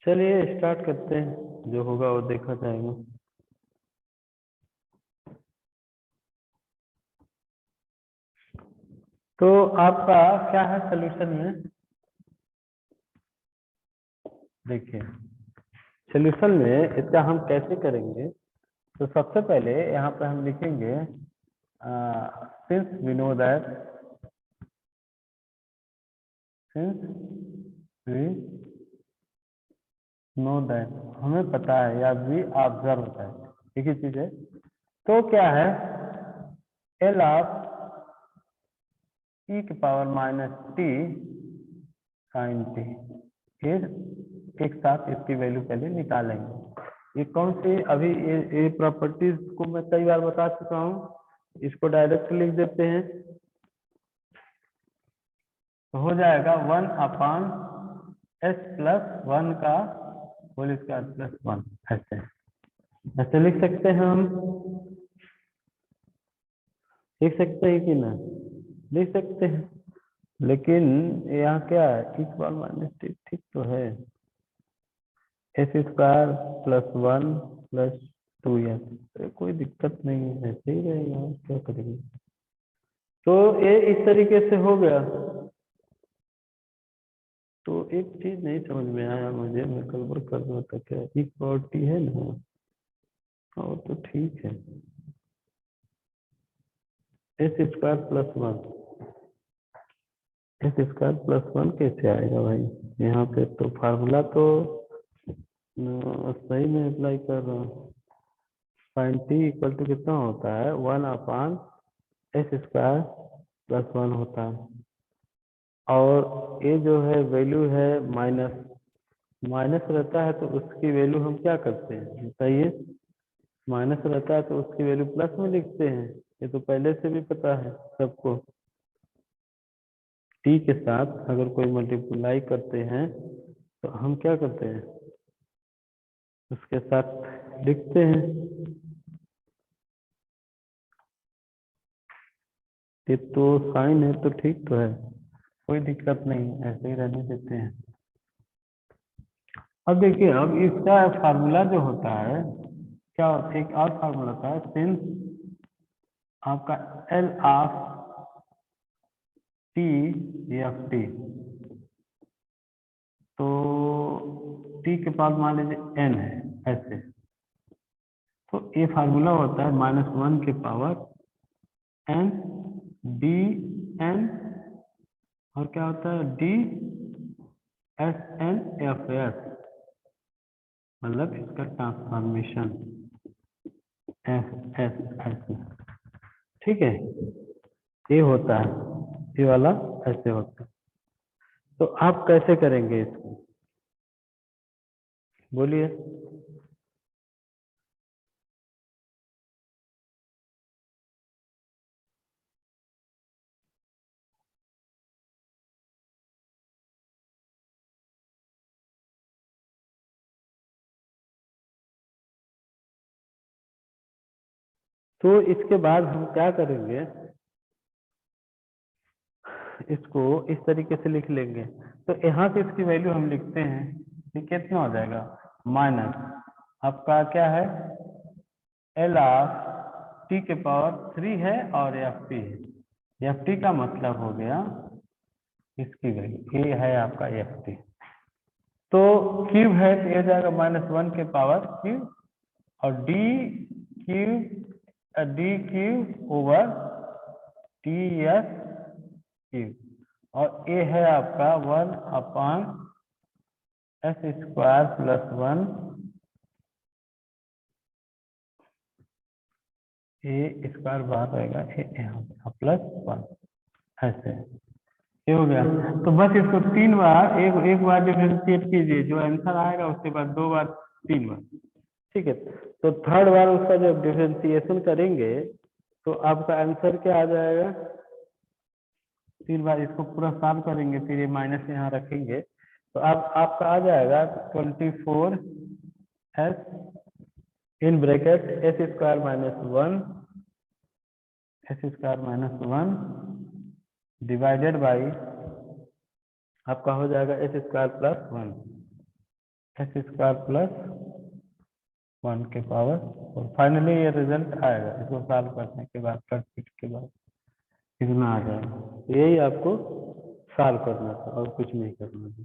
चलिए स्टार्ट करते हैं, जो होगा वो देखा जाएगा। तो आपका क्या है सॉल्यूशन में? देखिए सॉल्यूशन में इसका हम कैसे करेंगे, तो सबसे पहले यहाँ पे हम लिखेंगे since we know that, since we know that, हमें पता है या वी ऑब्जर्व दैट, एक ही चीज है। तो क्या है, एल ऑफ ई के power minus T sine T, फिर एक साथ इसकी वैल्यू पहले निकालेंगे। ये कौन सी, अभी ये प्रॉपर्टीज को मैं कई बार बता चुका हूँ, इसको डायरेक्ट लिख देते हैं, तो हो जाएगा 1/s+1 का होल स्क्वायर प्लस 1, ऐसे ऐसे लिख सकते हैं हम, लिख सकते हैं कि ना? लिख सकते हैं, लेकिन यहाँ क्या है, इस बार माइनस ठीक तो है, s² +1 + 2s, कोई दिक्कत नहीं है, ऐसे ही रहेगा, क्या करेंगे। तो ये इस तरीके से हो गया। तो एक चीज नहीं समझ में आया मुझे, मैं गड़बड़ कर रहा था, क्या इक्वालिटी है ना? और तो ठीक है, s² +1 कैसे आएगा भाई? यहाँ पे तो फार्मूला तो सही में अप्लाई कर रहा हूँ। साइन टी इक्वल टू कितना होता है, 1/s² +1 होता है, और ये जो है वैल्यू है माइनस, माइनस रहता है तो उसकी वैल्यू हम क्या करते हैं बताइए? माइनस रहता है तो उसकी वैल्यू प्लस में लिखते हैं, ये तो पहले से भी पता है सबको। टी के साथ अगर कोई मल्टीप्लाई करते हैं तो हम क्या करते हैं, उसके साथ लिखते हैं। ये तो साइन है तो ठीक तो है, कोई दिक्कत नहीं, ऐसे ही रहने देते हैं। अब देखिए, अब इसका फार्मूला जो होता है, क्या एक और फार्मूला होता है, सिंस आपका L of T F T, तो टी के पास मान लीजिए एन है ऐसे, तो ये फार्मूला होता है -1 के पावर एन डी एन, और क्या होता है D S N F S, मतलब इसका ट्रांसफॉर्मेशन एफ एस एस, ठीक है, ये होता है, ये वाला ऐसे होता है। तो आप कैसे करेंगे इसको, बोलिए। तो इसके बाद हम क्या करेंगे, इसको इस तरीके से लिख लेंगे। तो यहाँ से इसकी वैल्यू हम लिखते हैं, ये कितना हो जाएगा, माइनस आपका क्या है, एल ऑफ टी के पावर 3 है और एफ टी है। एफ टी का मतलब हो गया इसकी वैल्यू, ये है आपका एफ टी। तो क्यूब है तो ये हो जाएगा -1 के पावर क्यूब, और D cube over T S cube, और ये है आपका 1/s² + 1 ए स्क्वायर बाहर रहेगा, यहाँ +1 ऐसे, ये हो गया। तो बस इसको 3 बार, एक बार डिफरेंशिएट कीजिए, जो आंसर आएगा उसके बाद 2 बार 3 बार, ठीक है। तो थर्ड बार उसका जब डिफरेंशिएशन करेंगे तो आपका आंसर क्या आ जाएगा, 3 बार इसको पूरा सॉल्व करेंगे, फिर ये माइनस यहाँ रखेंगे, तो आप आपका आ जाएगा 24s in bracket s² - 1 s² - 1 divided by आपका हो जाएगा s² + 1 s² + 1 के पावर, और फाइनली ये रिजल्ट आएगा इसको सॉल्व करने के बाद, कट के बाद कितना आ जाएगा। यही आपको सॉल्व करना था और कुछ नहीं करना था।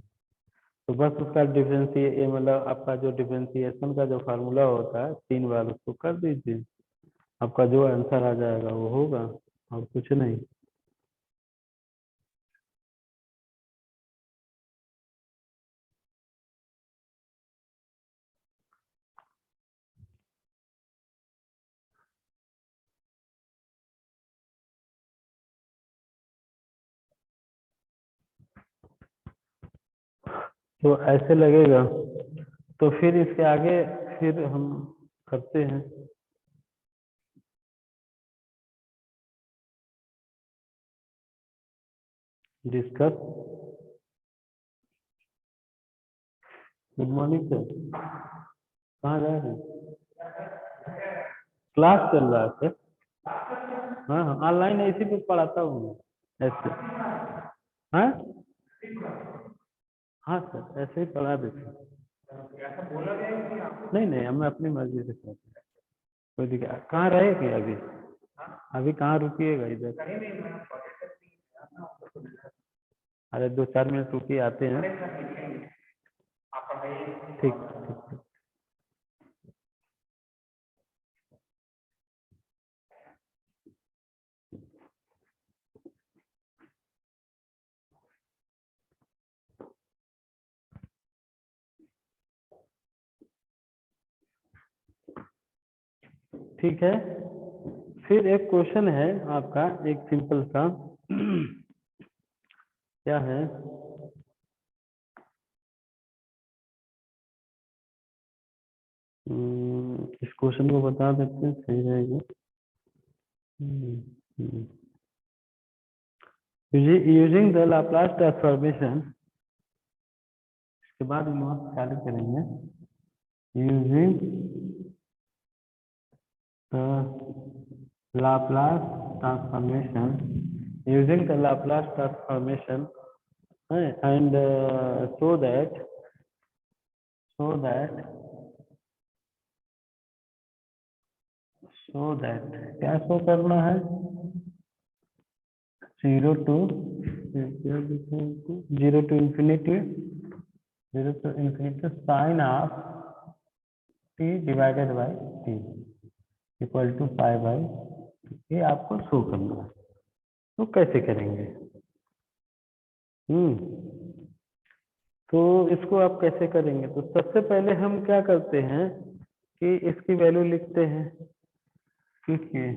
तो बस उसका डिफरेंशिए मतलब आपका जो डिफरेंशिएशन का जो फार्मूला होता है 3 बार उसको कर दीजिए, आपका जो आंसर आ जाएगा वो होगा, और कुछ नहीं। तो ऐसे लगेगा, तो फिर इसके आगे फिर हम करते हैं डिस्कस। गुड मॉर्निंग सर, कहाँ जा रहे हैं, क्लास चल रहा है सर। हाँ हाँ ऑनलाइन है, इसी पे पढ़ाता हूँ मैं ऐसे। हाँ हाँ सर ऐसे ही पढ़ा देते हैं। नहीं नहीं, मैं अपनी मर्जी से करता हूँ, कोई दिक्कत। कहाँ रहेगी अभी, अभी कहाँ रुकिएगा इधर, अरे 2-4 मिनट रुकिए, आते हैं। ठीक ठीक। ठीक है, फिर एक क्वेश्चन है आपका, एक सिंपल सा क्या है, इस क्वेश्चन को बता देते हैं, सही रहेगा। यूजिंग द लाप्लास ट्रांसफॉर्मेशन, इसके बाद हम चालू करेंगे। Using the Laplace transformation, using the Laplace transformation and so that क्या शो करना है, 0 to zero to infinity sine of T divided by t equal to pi by, ये आपको शो करना है। तो कैसे करेंगे? तो इसको आप कैसे करेंगे? तो सबसे पहले हम क्या करते हैं कि इसकी वैल्यू लिखते हैं। देखिए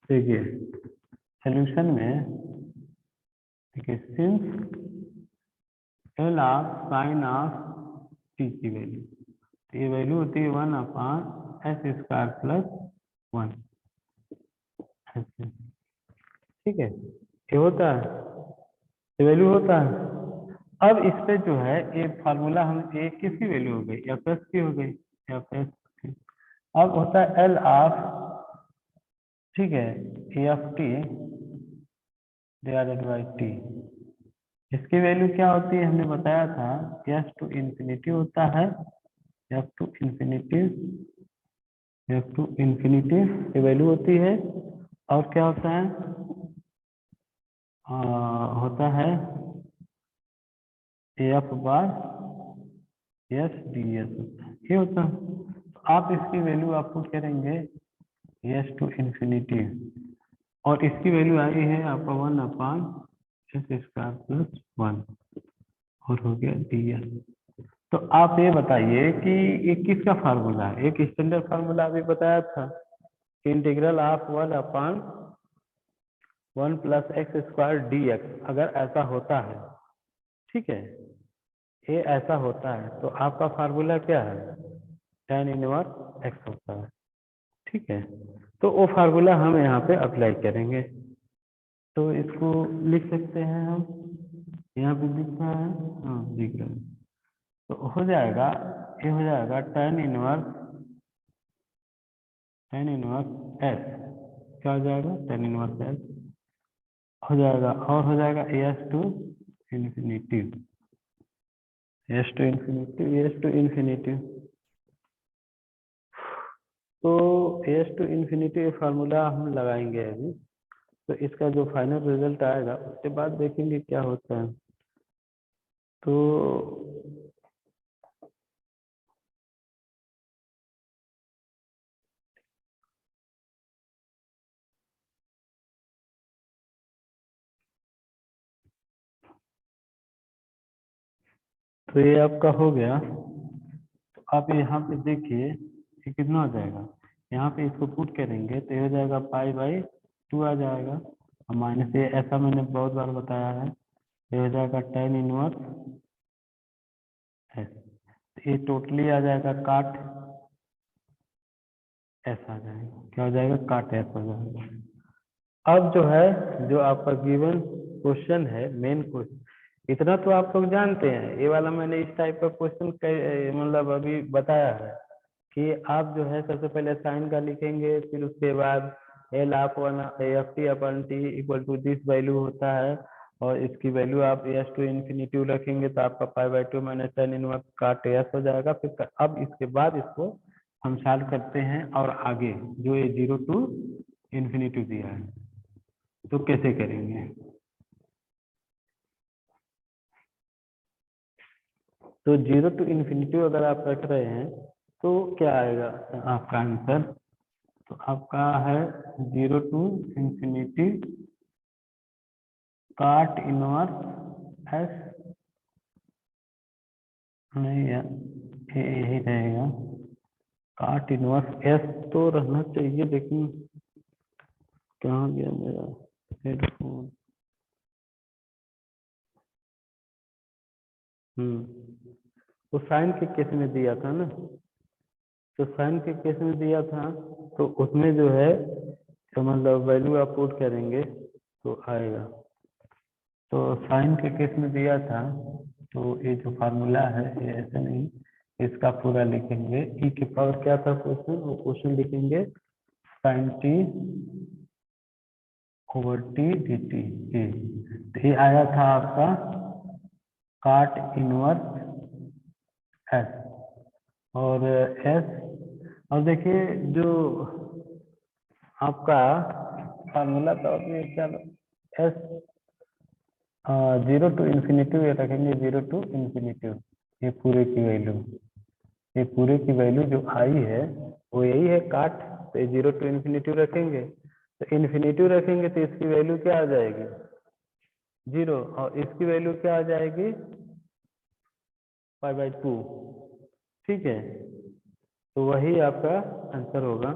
देखिए सोल्यूशन में, देखिए since L of sine of T की वैल्यू, तो ये वैल्यू होती है 1/s² प्लस 1। ठीक है, ये होता है, ये वैल्यू होता है। अब इस पे जो है ये फार्मूला हम ए किसकी वैल्यू हो गई? एफ एस की हो गई, एफ एस की। अब होता है एल ऑफ, ठीक है, A of T divided by T. इसकी वैल्यू क्या होती है? हमने बताया था एस टू इन्फिनिटी होता है, F two infinity, F two infinity की वैल्यू होती है। और क्या होता है? होता है F bar S D S, ये होता है। तो आप इसकी वैल्यू आपको करेंगे एस टू इन्फिनिटी, और इसकी वैल्यू आई है आपका 1/s² प्लस 1, और हो गया डी एस। तो आप ये बताइए कि ये किसका फार्मूला है? एक स्टैंडर्ड फार्मूला अभी बताया था कि integral of 1/1 plus x² dx, अगर ऐसा होता है, ठीक है, ये ऐसा होता है, तो आपका फार्मूला क्या है? tan इनवर्स x होता है। ठीक है, तो वो फार्मूला हम यहाँ पे अप्लाई करेंगे। तो इसको लिख सकते हैं हम, यहाँ पे दिख रहा है, हाँ दिख रहा है। तो हो जाएगा, ये हो जाएगा tan इनवर्स s, क्या हो जाएगा? tan इनवर्स s हो जाएगा, और हो जाएगा S to infinity, s to infinity, s to infinity. तो एस टू इन्फिनिटी फार्मूला हम लगाएंगे अभी, तो इसका जो फाइनल रिजल्ट आएगा उसके बाद देखेंगे क्या होता है। तो ये आपका हो गया। तो आप यहाँ पे देखिए ये कितना हो जाएगा, यहाँ पे इसको पुट करेंगे तो ये हो जाएगा पाई/2 आ जाएगा, और माइनस ये, ऐसा मैंने बहुत बार बताया है, ये हो जाएगा tan इनवर्स s, ये टोटली आ जाएगा काट s आ जाएगा, क्या हो जाएगा? काट s हो जाएगा। अब जो है, जो आपका गिवन क्वेश्चन है, मेन क्वेश्चन, इतना तो आप लोग जानते हैं, ये वाला मैंने इस टाइप का क्वेश्चन मतलब अभी बताया है कि आप जो है सबसे पहले साइन का लिखेंगे, फिर उसके बाद L of 1/ft/t equal to this value होता है, और इसकी वैल्यू आप एस टू इन्फिनिटी रखेंगे तो आपका पाई/2 माइनस tan इनवर्स काट s हो जाएगा। फिर अब इसके बाद इसको हम सॉल्व करते हैं, और आगे जो ये 0 टू इन्फिनिटी दिया है, तो कैसे करेंगे? तो 0 टू इन्फिनिटी अगर आप रख रहे हैं तो क्या आएगा आपका आंसर? तो आपका है 0 टू इन्फिनिटी काट इनवर्स एस, नहीं यार ये यही रहेगा, काट इनवर्स एस तो रहना चाहिए, लेकिन कहाँ गया मेरा हेडफोन? तो साइन के केस में दिया था ना, तो साइन के केस में दिया था, तो उसमें जो है तो मतलब वैल्यू आप पुट करेंगे तो आएगा। तो साइन के केस में दिया था, तो ये जो फार्मूला है ये ऐसे नहीं, इसका पूरा लिखेंगे, ई के पावर क्या था क्वेश्चन, वो क्वेश्चन लिखेंगे sine t over t d t. ये आया था आपका काट इनवर्स एस, और एस, और देखिए जो आपका फार्मूला था उसमें क्या, एस जीरो टू इन्फिनिटिव ये रखेंगे, जीरो टू इन्फिनिटिव, ये पूरे की वैल्यू, ये पूरे की वैल्यू जो आई है वो यही है काट, तो जीरो टू इन्फिनिटिव रखेंगे, तो इन्फिनिटिव रखेंगे तो इसकी वैल्यू क्या आ जाएगी, जीरो, और इसकी वैल्यू क्या आ जाएगी, पाई बाई टू। ठीक है, तो वही आपका आंसर होगा।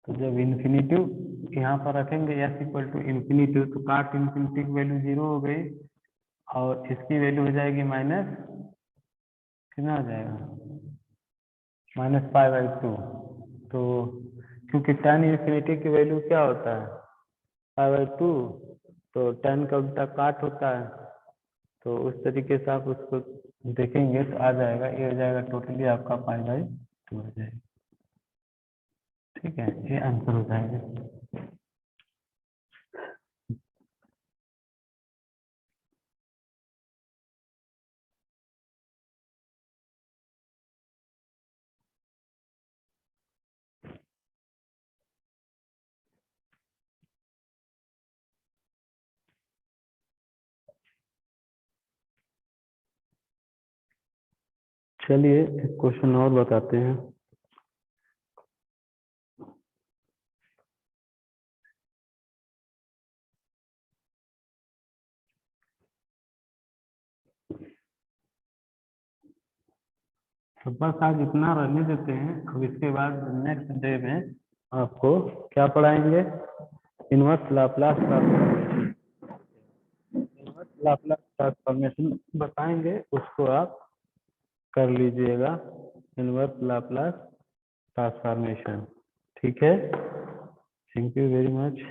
तो जब इन्फिनिटिव यहाँ पर रखेंगे एस इक्वल टू इन्फिनिटिव, तो काट इन्फिनिटी की वैल्यू जीरो हो गई, और इसकी वैल्यू हो जाएगी माइनस, कितना हो जाएगा, माइनस पाई बाई टू। तो क्योंकि टेन इन्फिनिटी की वैल्यू क्या होता है, पाई बाई टू, तो टेन का उल्टा काट होता है, तो उस तरीके से आप उसको देखेंगे तो आ जाएगा, ये हो जाएगा टोटली आपका पाई बाई टू हो जाएगा। ठीक है, ये आंसर हो जाएगा। चलिए एक क्वेश्चन और बताते हैं। तो बस आज इतना रहने देते हैं, अब इसके बाद नेक्स्ट डे में आपको क्या पढ़ाएंगे, inverse Laplace transformation, inverse Laplace transformation बताएंगे, उसको आप कर लीजिएगा, इनवर्स लाप्लास ट्रांसफॉर्मेशन। ठीक है, थैंक यू वेरी मच।